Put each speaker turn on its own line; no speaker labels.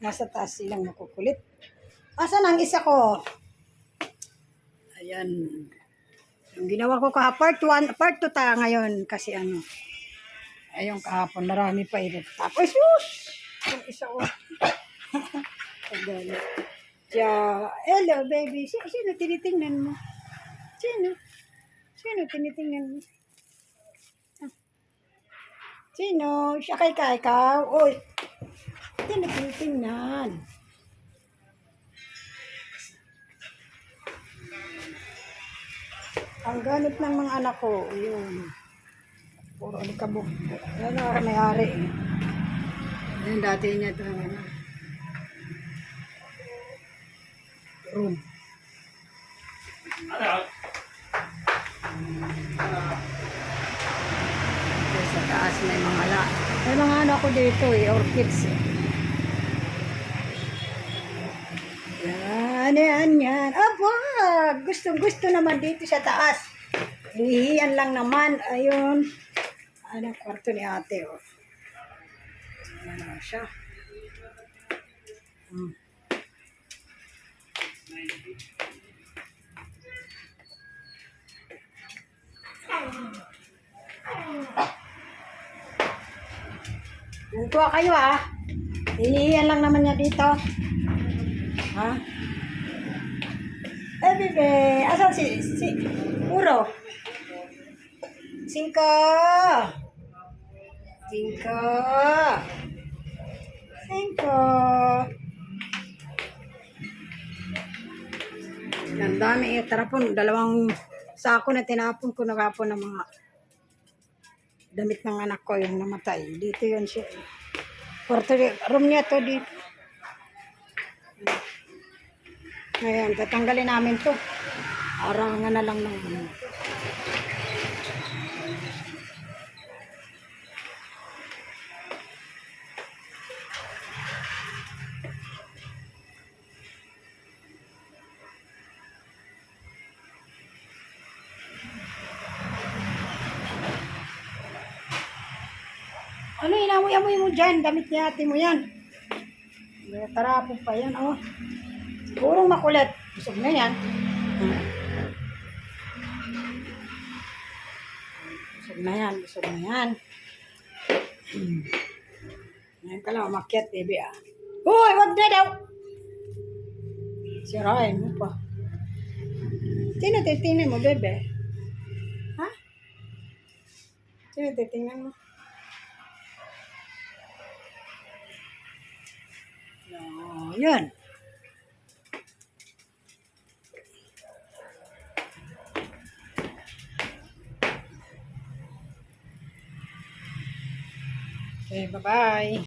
Nasa taas silang makukulit. Asan ang isa ko? Ayan. Yung ginawa ko part 1, part 2 ta ngayon. Kasi ayong kahapon, marami pa ito. Tapos, yung isa ko. Hello, baby. Sino tinitingnan mo? Sino tinitingnan mo? Sino? Siya kay ikaw? Uy. Sino tinitingnan? Ang ganit ng mga anak ko, yun. Puro alikabok. Yan ang may-ari. Yan dati niya ito. Room. Sa taas may mga may mga ano ko dito orchids yan. Aba, gusto naman dito sa taas. Hihiyan lang naman. Ayun. Kwarto ni ate. Ano siya. Tuwa kayo hihiyan lang naman niya dito. Bebe, asan si Puro? 5. Ang dami tarapon, 2 sako na tinapon ko ng mga damit ng anak ko yung namatay. Dito yun siya. Room niya to dito. Ngayon, tatanggalin namin to. Arangan na lang ng inamoy-amoy mo dyan, damit ni ate mo yan. Tarapon pa yan, Sigurong makulit. Busog na yan. Busog na yan. Ngayon ka lang umakyat, baby, Uy, wag na daw! Sirain mo pa. Sino titingnan mo, bebe? Sino titingnan mo? Yan. Okay, bye-bye.